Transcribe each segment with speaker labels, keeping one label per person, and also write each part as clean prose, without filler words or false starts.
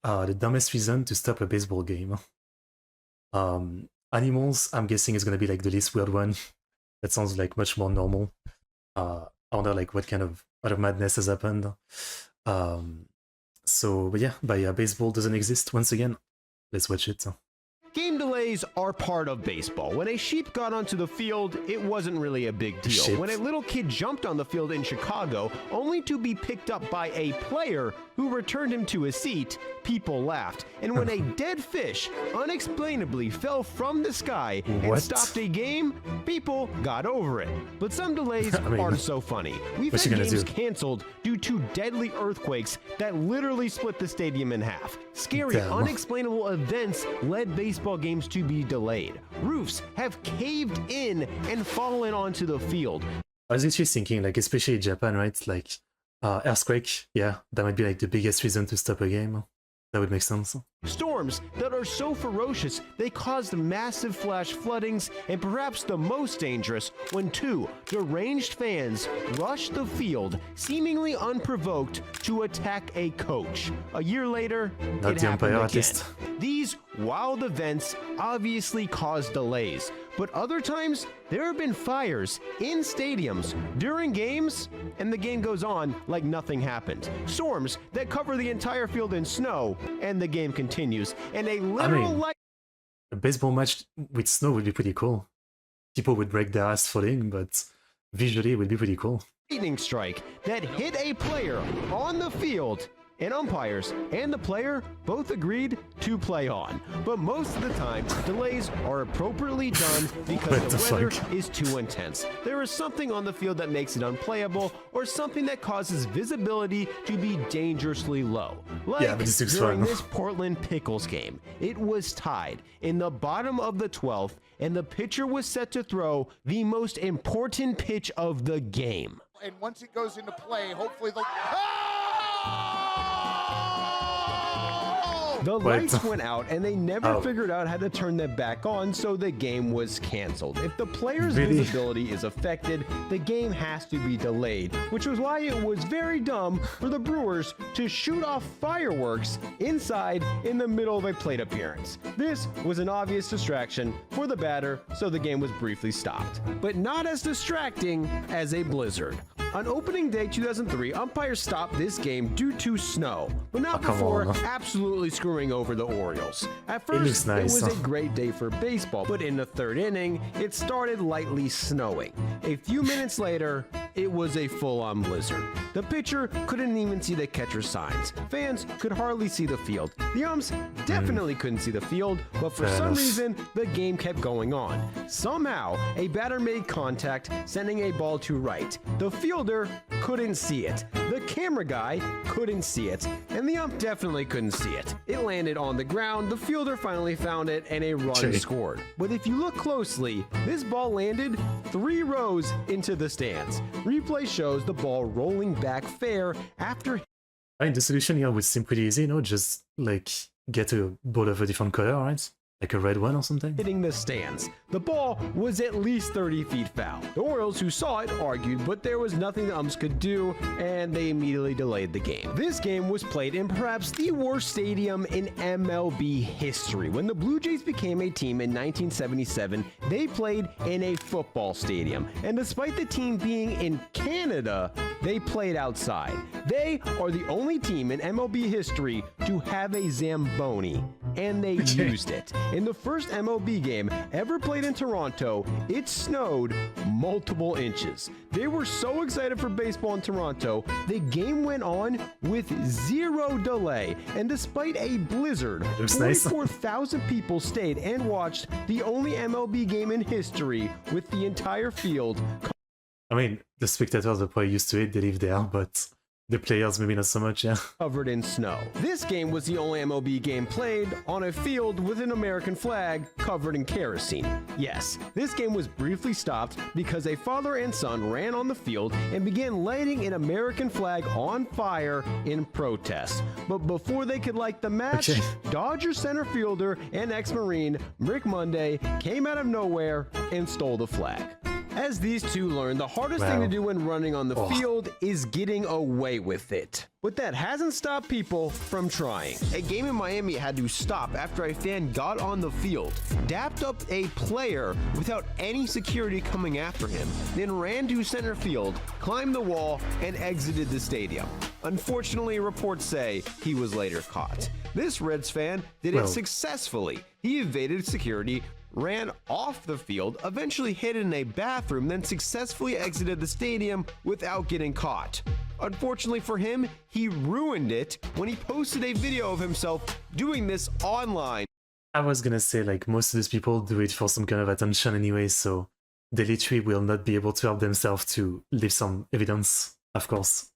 Speaker 1: the dumbest reason to stop a baseball game. Animals, I'm guessing, is gonna be like the least weird one. That sounds like much more normal. I wonder like what kind of madness has happened. But yeah, baseball doesn't exist once again. Let's watch it.
Speaker 2: Game delays are part of baseball. When a sheep got onto the field, it wasn't really a big deal.
Speaker 1: Sheep.
Speaker 2: When a little kid jumped on the field in Chicago, only to be picked up by a player who returned him to his seat, people laughed. And when a dead fish unexplainably fell from the sky and stopped a game, people got over it. But some delays aren't so funny. We've had games canceled due to deadly earthquakes that literally split the stadium in half. Scary, unexplainable events led baseball games to be delayed. Roofs have caved in and fallen onto the field.
Speaker 1: I was actually thinking, like, especially Japan, right? Like, earthquake, yeah, that might be like the biggest reason to stop a game. That would make sense.
Speaker 2: Storms that are so ferocious they caused massive flash floodings, and perhaps the most dangerous when two deranged fans rushed the field, seemingly unprovoked, to attack a coach. A year later,
Speaker 1: Not
Speaker 2: it
Speaker 1: the
Speaker 2: happened
Speaker 1: umpire,
Speaker 2: again.
Speaker 1: at least.
Speaker 2: These wild events obviously cause delays, but other times there have been fires in stadiums during games, and the game goes on like nothing happened. Storms that cover the entire field in snow, and the game continues. And a literal
Speaker 1: a baseball match with snow would be pretty cool. People would break their ass falling, but visually it would be pretty cool.
Speaker 2: lightning strike that hit a player on the field, and umpires and the player both agreed to play on. But most of the time, delays are appropriately done because the weather is too intense. There is something on the field that makes it unplayable, or something that causes visibility to be dangerously low. Like during this Portland Pickles game, it was tied in the bottom of the 12th, and the pitcher was set to throw the most important pitch of the game.
Speaker 3: And once it goes into play, hopefully the...
Speaker 2: The lights went out, and they never figured out how to turn them back on, so the game was canceled. If the player's visibility is affected, the game has to be delayed, which was why it was very dumb for the Brewers to shoot off fireworks inside in the middle of a plate appearance. This was an obvious distraction for the batter, so the game was briefly stopped. But not as distracting as a blizzard. On opening day 2003, umpires stopped this game due to snow, but not before absolutely screwing over the Orioles. At first, it was a great day for baseball, but in the third inning, it started lightly snowing. A few minutes later, it was a full-on blizzard. The pitcher couldn't even see the catcher's signs. Fans could hardly see the field. The umps definitely couldn't see the field, but for some reason, the game kept going on. Somehow, a batter made contact, sending a ball to right. The fielder couldn't see it. The camera guy couldn't see it, and the ump definitely couldn't see it. It landed on the ground, the fielder finally found it, and a run scored. But if you look closely, this ball landed 3 rows into the stands. Replay shows the ball rolling back fair after...
Speaker 1: I mean, the solution here would seem pretty easy, no? Just, like, get a ball of a different color, right? Like a red one or something?
Speaker 2: Hitting the stands. The ball was at least 30 feet foul. The Orioles, who saw it, argued, but there was nothing the umps could do, and they immediately delayed the game. This game was played in perhaps the worst stadium in MLB history. When the Blue Jays became a team in 1977, they played in a football stadium, and despite the team being in Canada, they played outside. They are the only team in MLB history to have a Zamboni, and they used it. In the first MLB game ever played in Toronto, it snowed multiple inches. They were so excited for baseball in Toronto, the game went on with 0 delay. And despite a blizzard, 44,000 people stayed and watched the only MLB game in history with the entire field.
Speaker 1: I mean, the spectators are probably used to it, they live there, but the players maybe not so much, yeah.
Speaker 2: Covered in snow. This game was the only MLB game played on a field with an American flag covered in kerosene. Yes, this game was briefly stopped because a father and son ran on the field and began lighting an American flag on fire in protest. But before they could light the match, Dodger center fielder and ex-Marine Rick Monday came out of nowhere and stole the flag. As these two learn, the hardest thing to do when running on the field is getting away with it. But that hasn't stopped people from trying. A game in Miami had to stop after a fan got on the field, dapped up a player without any security coming after him, then ran to center field, climbed the wall, and exited the stadium. Unfortunately, reports say he was later caught. This Reds fan did it successfully. He evaded security, ran off the field, eventually hid in a bathroom, then successfully exited the stadium without getting caught. Unfortunately for him, he ruined it when he posted a video of himself doing this online.
Speaker 1: I was gonna say, like, most of these people do it for some kind of attention anyway, so they literally will not be able to help themselves to leave some evidence. Of course.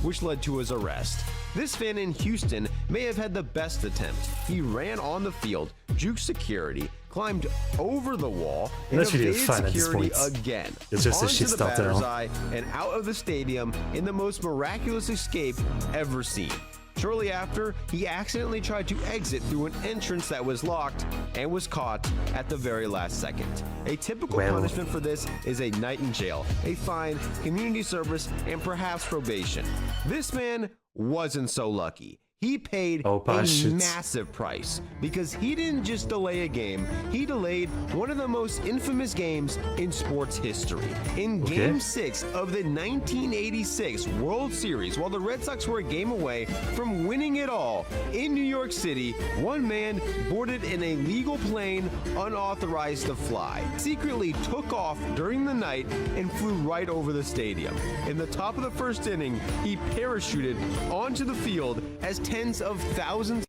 Speaker 2: Which led to his arrest. This fan in Houston may have had the best attempt. He ran on the field, juked security, climbed over the wall, and evaded security again.
Speaker 1: It's just
Speaker 2: onto
Speaker 1: a shit
Speaker 2: the
Speaker 1: starter.
Speaker 2: batter's eye and out of the stadium in the most miraculous escape ever seen. Shortly after, he accidentally tried to exit through an entrance that was locked and was caught at the very last second. A typical punishment for this is a night in jail, a fine, community service, and perhaps probation. This man wasn't so lucky. He paid a massive price because he didn't just delay a game, he delayed one of the most infamous games in sports history. In Game 6 of the 1986 World Series, while the Red Sox were a game away from winning it all, in New York City, one man boarded an illegal plane unauthorized to fly, secretly took off during the night and flew right over the stadium. In the top of the first inning, he parachuted onto the field as tens of thousands.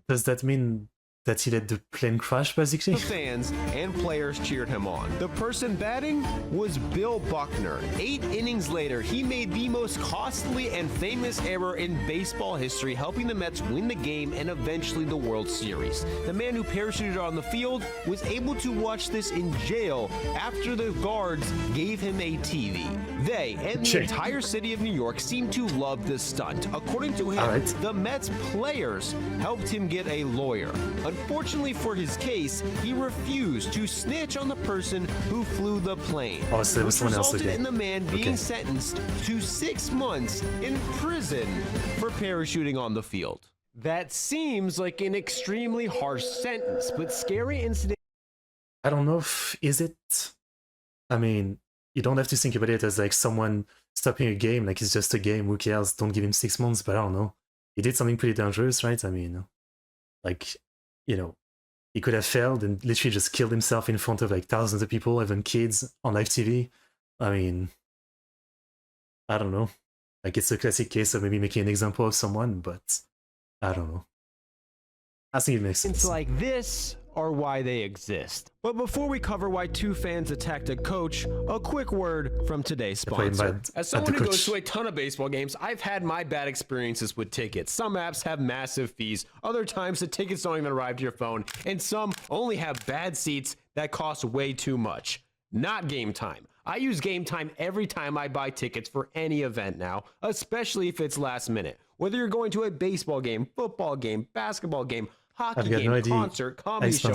Speaker 1: Does that mean that he let the plane crash, basically?
Speaker 2: Fans and players cheered him on. The person batting was Bill Buckner. 8 innings later, he made the most costly and famous error in baseball history, helping the Mets win the game and eventually the World Series. The man who parachuted on the field was able to watch this in jail after the guards gave him a TV. They and the entire city of New York seemed to love this stunt. According to him, the Mets players helped him get a lawyer. Unfortunately for his case, he refused to snitch on the person who flew the plane,
Speaker 1: so there was someone else
Speaker 2: resulted in the man being sentenced to 6 months in prison for parachuting on the field. That seems like an extremely harsh sentence, but scary incident.
Speaker 1: I don't know if is it. I mean, you don't have to think about it as like someone stopping a game, like it's just a game, who cares, don't give him 6 months, but I don't know. He did something pretty dangerous, right? I mean, like, you know, he could have failed and literally just killed himself in front of like thousands of people, even kids, on live TV. I mean, I don't know. Like, it's a classic case of maybe making an example of someone, but I don't know. I think it makes sense.
Speaker 2: It's like this are why they exist. But before we cover why 2 fans attacked a coach, a quick word from today's sponsor.
Speaker 4: As someone who goes to a ton of baseball games, I've had my bad experiences with tickets. Some apps have massive fees, other times the tickets don't even arrive to your phone, and some only have bad seats that cost way too much. Not Game Time. I use Game Time every time I buy tickets for any event now, especially if it's last minute. Whether you're going to a baseball game, football game, basketball game, hockey game, concert, comedy show, or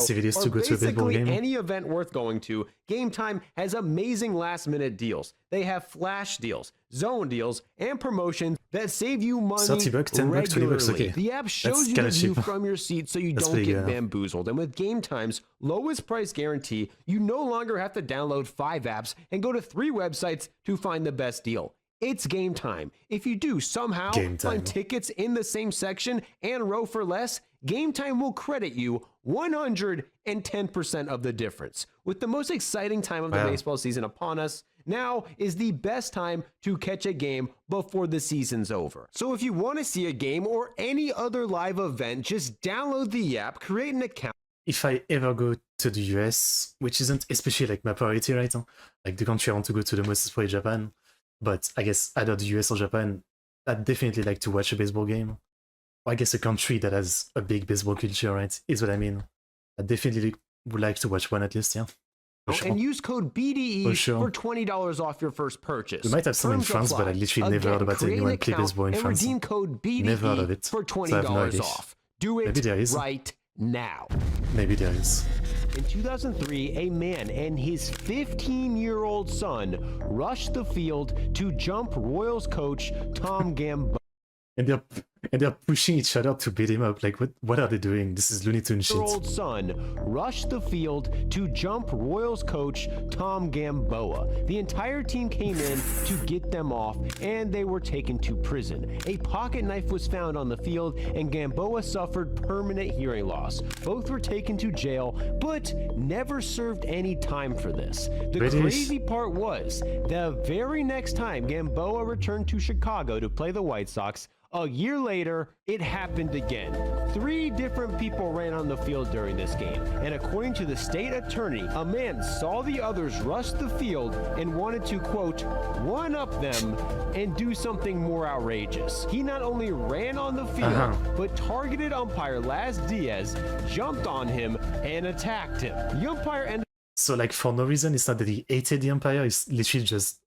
Speaker 4: basically any event worth going to, Game Time has amazing last-minute deals. They have flash deals, zone deals, and promotions that save you money
Speaker 1: $30, $10,
Speaker 4: regularly.
Speaker 1: $20, okay.
Speaker 4: The app shows you the view from your seat so you don't get bamboozled. And with Game Time's lowest price guarantee, you no longer have to download 5 apps and go to 3 websites to find the best deal. It's Game Time. If you do somehow find tickets in the same section and row for less, Game Time will credit you 110% of the difference. With the most exciting time of the baseball season upon us, now is the best time to catch a game before the season's over. So if you want to see a game or any other live event, just download the app, create an account.
Speaker 1: If I ever go to the US, which isn't especially like my priority right now, like the country I want to go to the most is probably Japan, but I guess either the US or Japan, I'd definitely like to watch a baseball game. Or I guess a country that has a big baseball culture, right, is what I mean. I definitely would like to watch one at least, yeah. Sure.
Speaker 4: And use code BDE for $20 off your first purchase.
Speaker 1: We might have some in France, but I literally never heard about anyone play baseball in France.
Speaker 4: Redeem code BDE
Speaker 1: never heard of it,
Speaker 4: for $20 off. Do it
Speaker 1: Maybe there is.
Speaker 4: right now.
Speaker 1: Maybe there is.
Speaker 2: In 2003, a man and his 15-year-old son rushed the field to jump Royals coach Tom Gamboa.
Speaker 1: And they're pushing each other to beat him up. Like, what are they doing? This is Looney Tunes shit.
Speaker 2: Old son rushed the field to jump Royals coach Tom Gamboa. The entire team came in to get them off, and they were taken to prison. A pocket knife was found on the field, and Gamboa suffered permanent hearing loss. Both were taken to jail, but never served any time for this. The crazy part was, the very next time Gamboa returned to Chicago to play the White Sox, a year later, it happened again. 3 different people ran on the field during this game, and according to the state attorney, a man saw the others rush the field and wanted to, quote, one-up them and do something more outrageous. He not only ran on the field, but targeted umpire Las Diaz, jumped on him, and attacked him. The umpire ended
Speaker 1: So, like, for no reason, it's not that he hated the umpire, it's literally just,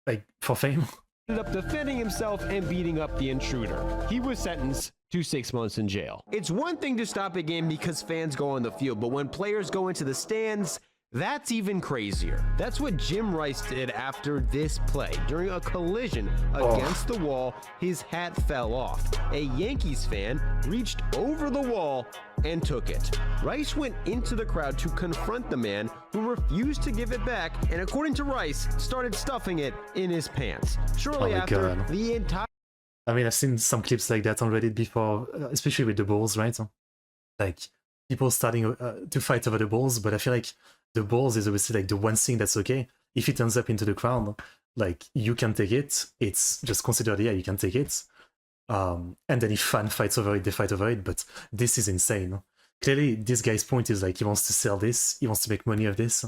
Speaker 1: like, for fame.
Speaker 2: up defending himself and beating up the intruder. He was sentenced to 6 months in jail. It's one thing to stop a game because fans go on the field, but when players go into the stands, that's even crazier. That's what Jim Rice did after this play. During a collision against the wall, his hat fell off. A Yankees fan reached over the wall and took it. Rice went into the crowd to confront the man, who refused to give it back, and according to Rice, started stuffing it in his pants. Shortly after, the entire...
Speaker 1: I mean, I've seen some clips like that on Reddit before, especially with the balls, right? Like, people starting to fight over the balls, but I feel like the balls is obviously like the one thing that's okay. If it turns up into the crowd, like, you can take it, it's just considered, yeah, you can take it. And then if fan fights over it, they fight over it, but this is insane. Clearly, this guy's point is like, he wants to sell this, he wants to make money of this,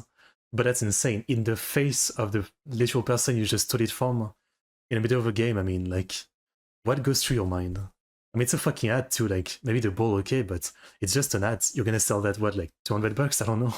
Speaker 1: but that's insane. In the face of the literal person you just stole it from, in the middle of a game, I mean, like, what goes through your mind? I mean, it's a fucking ad too, like, maybe the ball, okay, but it's just an ad. You're gonna sell that, what, like, $200? I don't know.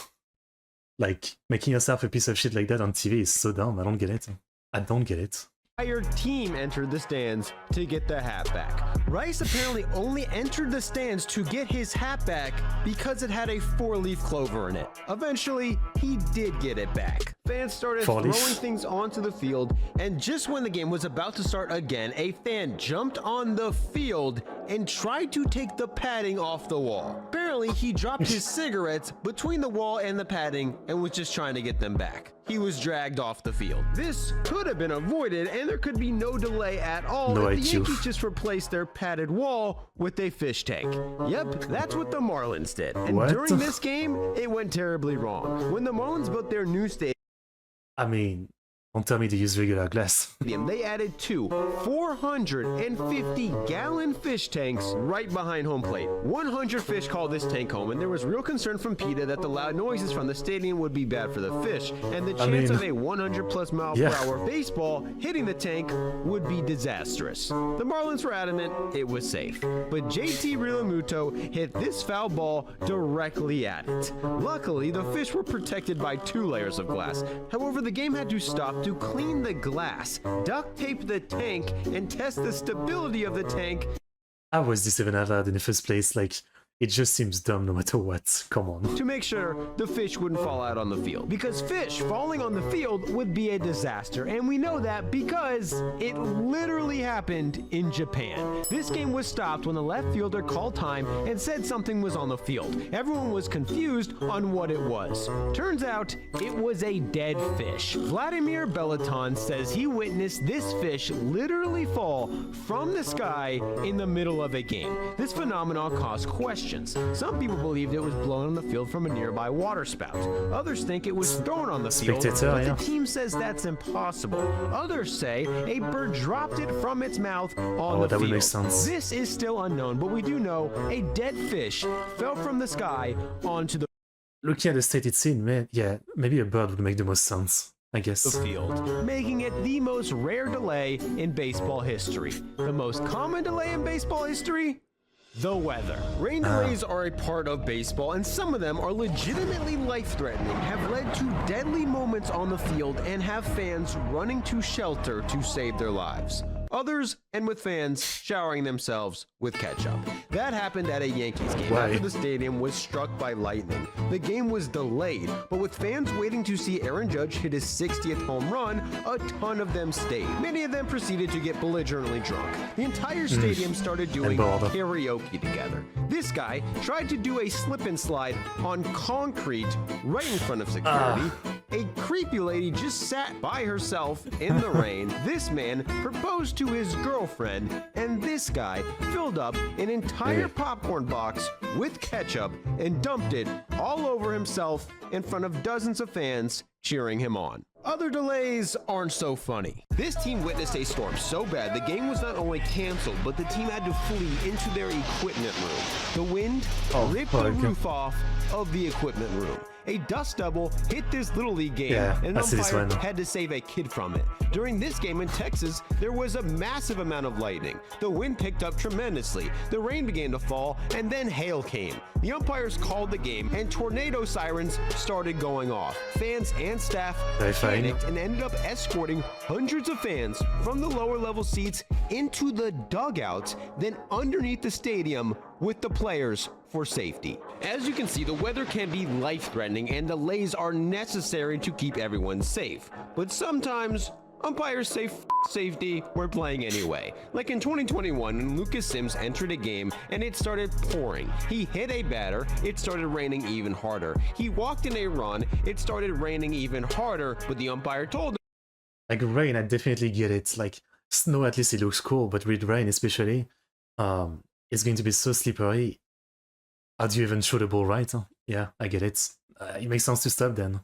Speaker 1: Like, making yourself a piece of shit like that on TV is so dumb. I don't get it. I don't get it.
Speaker 2: Entire team entered the stands to get the hat back. Rice apparently only entered the stands to get his hat back because it had a 4-leaf clover in it. Eventually, he did get it back. Fans started throwing things onto the field, and just when the game was about to start again, a fan jumped on the field and tried to take the padding off the wall. Apparently, he dropped his cigarettes between the wall and the padding and was just trying to get them back. He was dragged off the field. This could have been avoided, and there could be no delay at all if the Yankees just replaced their padded wall with a fish tank. Yep, that's what the Marlins did. And during this game, it went terribly wrong. When the Marlins built their new stadium,
Speaker 1: I mean, don't tell me to use regular glass.
Speaker 2: They added 2 450-gallon fish tanks right behind home plate. 100 fish called this tank home, and there was real concern from PETA that the loud noises from the stadium would be bad for the fish, and the chance of a 100+ mile per hour baseball hitting the tank would be disastrous. The Marlins were adamant it was safe, but JT Realmuto hit this foul ball directly at it. Luckily, the fish were protected by 2 layers of glass. However, the game had to stop to clean the glass, duct tape the tank, and test the stability of the tank.
Speaker 1: How was this even allowed in the first place? Like, it just seems dumb no matter what. Come on.
Speaker 2: To make sure the fish wouldn't fall out on the field. Because fish falling on the field would be a disaster. And we know that because it literally happened in Japan. This game was stopped when the left fielder called time and said something was on the field. Everyone was confused on what it was. Turns out it was a dead fish. Vladimir Belaton says he witnessed this fish literally fall from the sky in the middle of a game. This phenomenon caused questions. Some people believed it was blown on the field from a nearby water spout. Others think it was thrown on the field, but the team says that's impossible. Others say a bird dropped it from its mouth on the field.
Speaker 1: Would make sense.
Speaker 2: This is still unknown, but we do know a dead fish fell from the sky onto the
Speaker 1: Looking at the state it's in, man, yeah, maybe a bird would make the most sense, I guess.
Speaker 2: The field, making it the most rare delay in baseball history. The most common delay in baseball history? The weather. Rain delays are a part of baseball, and some of them are legitimately life-threatening, have led to deadly moments on the field, and have fans running to shelter to save their lives.
Speaker 4: Others, and with fans showering themselves with ketchup. That happened at a Yankees game
Speaker 1: Why?
Speaker 4: after the stadium was struck by lightning. The game was delayed, but with fans waiting to see Aaron Judge hit his 60th home run, a ton of them stayed. Many of them proceeded to get belligerently drunk. The entire stadium started doing karaoke together. This guy tried to do a slip and slide on concrete right in front of security. A creepy lady just sat by herself in the rain. This man proposed to his girlfriend, and this guy filled up an entire popcorn box with ketchup and dumped it all over himself in front of dozens of fans cheering him on. Other delays aren't so funny. This team witnessed a storm so bad the game was not only canceled, but the team had to flee into their equipment room. The wind ripped the roof off of the equipment room. A dust devil hit this Little League game, and an umpire had to save a kid from it. During this game in Texas, there was a massive amount of lightning. The wind picked up tremendously. The rain began to fall, and then hail came. The umpires called the game, and tornado sirens started going off. Fans and staff panicked and ended up escorting hundreds of fans from the lower level seats into the dugouts, then underneath the stadium with the players for safety. As you can see, the weather can be life-threatening and delays are necessary to keep everyone safe. But sometimes umpires say safety, we're playing anyway. Like in 2021 when Lucas Sims entered a game and it started pouring. He hit a batter, it started raining even harder. He walked in a run, it started raining even harder, but the umpire told him.
Speaker 1: Like rain, I definitely get it. Like snow, at least it looks cool, but with rain especially, it's going to be so slippery. How do you even shoot the ball right? Yeah, I get it. It makes sense to stop then.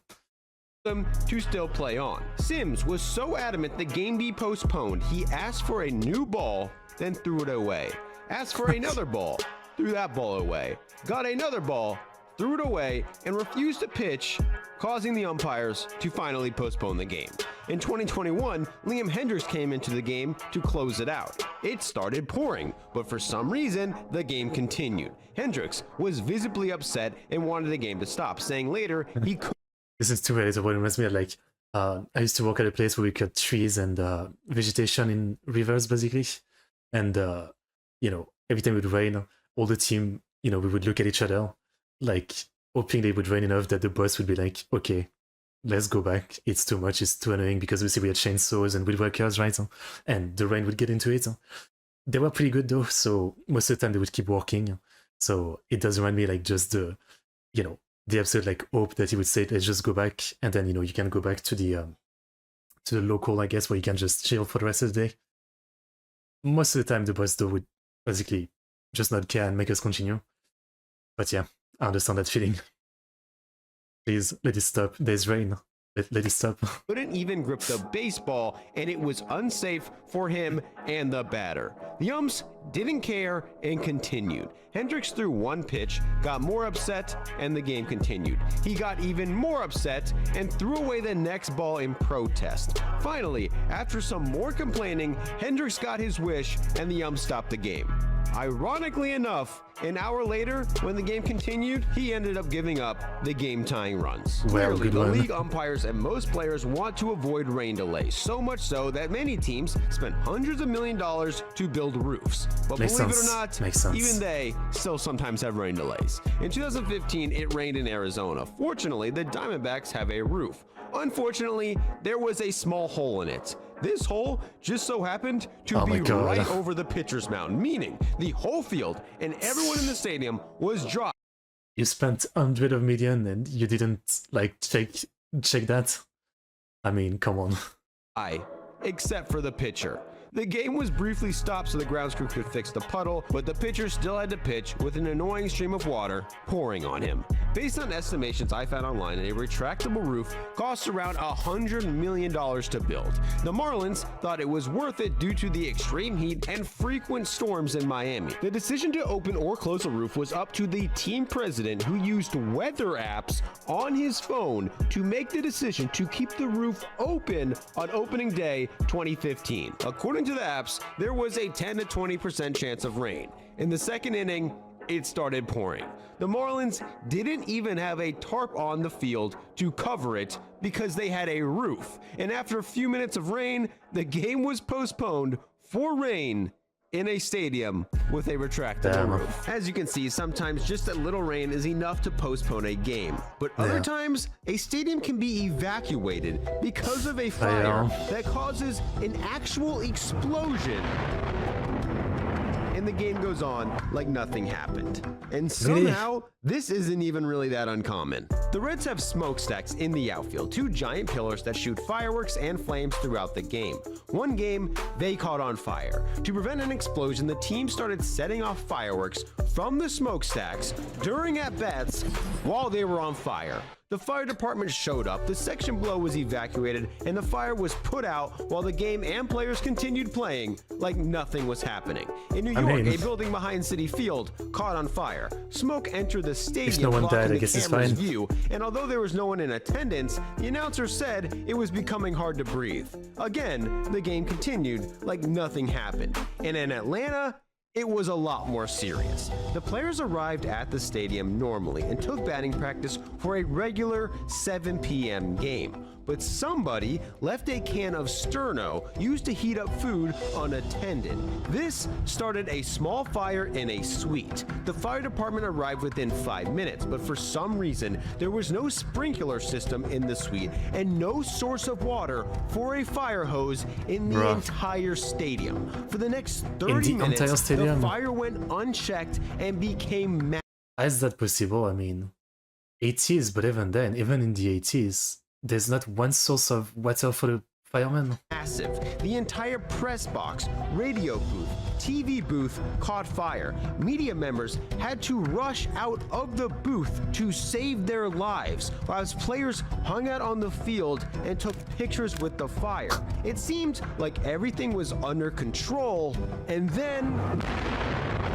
Speaker 4: Them to still play on. Sims was so adamant the game be postponed, he asked for a new ball, then threw it away. Asked for another ball, threw that ball away. Got another ball, threw it away, and refused to pitch, causing the umpires to finally postpone the game. In 2021, Liam Hendriks came into the game to close it out. It started pouring, but for some reason, the game continued. Hendriks was visibly upset and wanted the game to stop, saying later he could.
Speaker 1: This is too relatable. It reminds me of like, I used to work at a place where we cut trees and vegetation in rivers, basically. And, you know, every time it would rain, all the team, you know, we would look at each other, like, hoping they would rain enough that the boss would be like, okay, let's go back. It's too much. It's too annoying because we see we had chainsaws and woodworkers, right? And the rain would get into it. They were pretty good though, so most of the time they would keep working. So it does remind me like just the, you know, the episode like hope that he would say, let's just go back, and then, you know, you can go back to the local, I guess, where you can just chill for the rest of the day. Most of the time the boss though would basically just not care and make us continue. But yeah, I understand that feeling. Please let it stop. There's rain. Let it stop.
Speaker 4: Couldn't even grip the baseball, and it was unsafe for him and the batter. The umps didn't care and continued. Hendriks threw one pitch, got more upset, and the game continued. He got even more upset and threw away the next ball in protest. Finally, after some more complaining, Hendriks got his wish and the umps stopped the game. Ironically enough, an hour later, when the game continued, he ended up giving up the game-tying runs.
Speaker 1: Well,
Speaker 4: Clearly, the league umpires and most players want to avoid rain delays, so much so that many teams spend hundreds of million dollars to build roofs. But believe it or not, even they still sometimes have rain delays. In 2015, it rained in Arizona. Fortunately, the Diamondbacks have a roof. Unfortunately, there was a small hole in it. This hole just so happened to be right over the pitcher's mound, meaning the whole field and everyone in the stadium was dry.
Speaker 1: You spent $100 million and you didn't like check that? I mean, come on.
Speaker 4: Except for the pitcher. The game was briefly stopped so the grounds crew could fix the puddle, but the pitcher still had to pitch with an annoying stream of water pouring on him. Based on estimations I found online, a retractable roof costs around $100 million to build. The Marlins thought it was worth it due to the extreme heat and frequent storms in Miami. The decision to open or close a roof was up to the team president, who used weather apps on his phone to make the decision to keep the roof open on opening day 2015. According to the apps, there was a 10 to 20% chance of rain. In the second inning, it started pouring. The Marlins didn't even have a tarp on the field to cover it because they had a roof. And after a few minutes of rain, the game was postponed
Speaker 2: for rain in a stadium with a retractable roof. As you can see, sometimes just a little rain is enough to postpone a game, but other times a stadium can be evacuated because of a fire that causes an actual explosion. And the game goes on like nothing happened. And somehow, this isn't even really that uncommon. The Reds have smokestacks in the outfield, 2 giant pillars that shoot fireworks and flames throughout the game. One game, they caught on fire. To prevent an explosion, the team started setting off fireworks from the smokestacks during at-bats while they were on fire. The fire department showed up, the section below was evacuated, and the fire was put out while the game and players continued playing like nothing was happening. In New York, a building behind Citi Field caught on fire. Smoke entered the stadium, blocking the camera's view, and although there was no one in attendance, the announcer said it was becoming hard to breathe. Again, the game continued like nothing happened. And in Atlanta, it was a lot more serious. The players arrived at the stadium normally and took batting practice for a regular 7 p.m. game. But somebody left a can of Sterno used to heat up food unattended. This started a small fire in a suite. The fire department arrived within 5 minutes, but for some reason, there was no sprinkler system in the suite and no source of water for a fire hose in the entire stadium. For the next 30 minutes, the fire went unchecked and became massive.
Speaker 1: How is that possible? I mean, 80s, but even then, even in the 80s, there's not one source of water for the firemen.
Speaker 2: Massive. The entire press box, radio booth, TV booth caught fire. Media members had to rush out of the booth to save their lives, while players hung out on the field and took pictures with the fire. It seemed like everything was under control, and then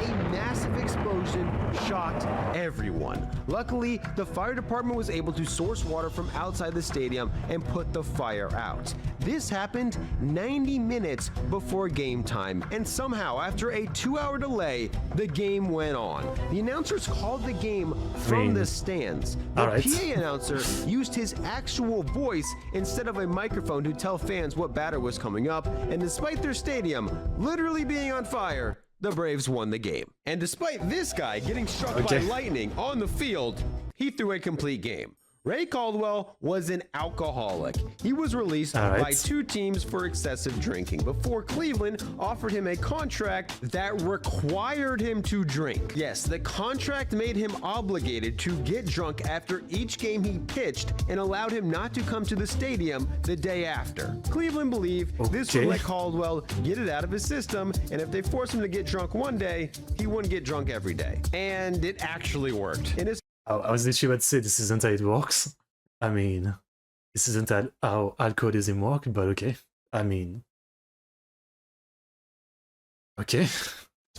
Speaker 2: a massive explosion shocked everyone. Luckily, the fire department was able to source water from outside the stadium and put the fire out. This happened 90 minutes before game time, and somehow, after a 2-hour delay, the game went on. The announcers called the game from the stands. The PA announcer used his actual voice instead of a microphone to tell fans what batter was coming up, and despite their stadium literally being on fire, the Braves won the game. And despite this guy getting struck by lightning on the field, he threw a complete game. Ray Caldwell was an alcoholic. He was released by 2 teams for excessive drinking before Cleveland offered him a contract that required him to drink. Yes, the contract made him obligated to get drunk after each game he pitched and allowed him not to come to the stadium the day after. Cleveland believed this would let Caldwell get it out of his system, and if they forced him to get drunk one day, he wouldn't get drunk every day. And it actually worked. In his
Speaker 1: I was literally about to say this isn't how it works. I mean, this isn't how alcoholism works, but okay. I mean, okay.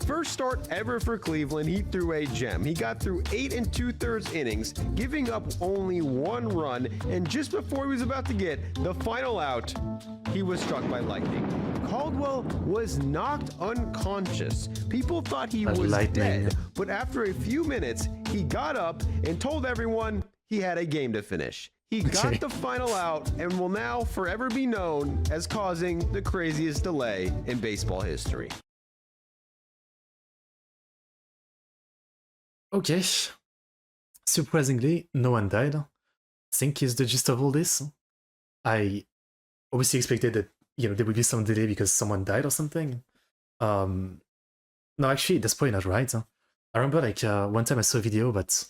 Speaker 2: First start ever for Cleveland, he threw a gem. He got through 8 2/3 innings, giving up only 1 run, and just before he was about to get the final out, he was struck by lightning. Caldwell was knocked unconscious. People thought he was dead, but after a few minutes, he got up and told everyone he had a game to finish. He got the final out and will now forever be known as causing the craziest delay in baseball history.
Speaker 1: Okay. Surprisingly, no one died. I think is the gist of all this. I obviously expected that, you know, there would be some delay because someone died or something. No, actually, that's probably not right. I remember, like, one time I saw a video about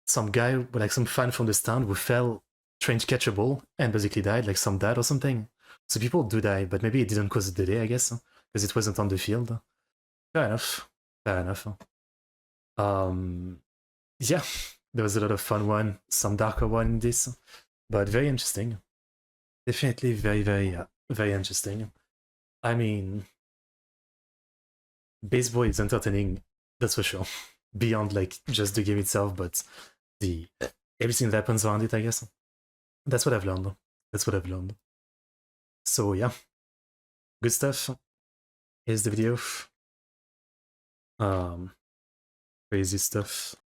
Speaker 1: some guy, like some fan from the stand who fell trying to catch a ball and basically died, like some dad or something. So people do die, but maybe it didn't cause a delay, I guess, because it wasn't on the field. Fair enough. Fair enough. Yeah, there was a lot of fun one, some darker one in this, but very interesting. Definitely very interesting. I mean, baseball is entertaining, that's for sure. Beyond like just the game itself, but the everything that happens around it, I guess. That's what I've learned. That's what I've learned. So yeah, good stuff. Here's the video. Crazy stuff.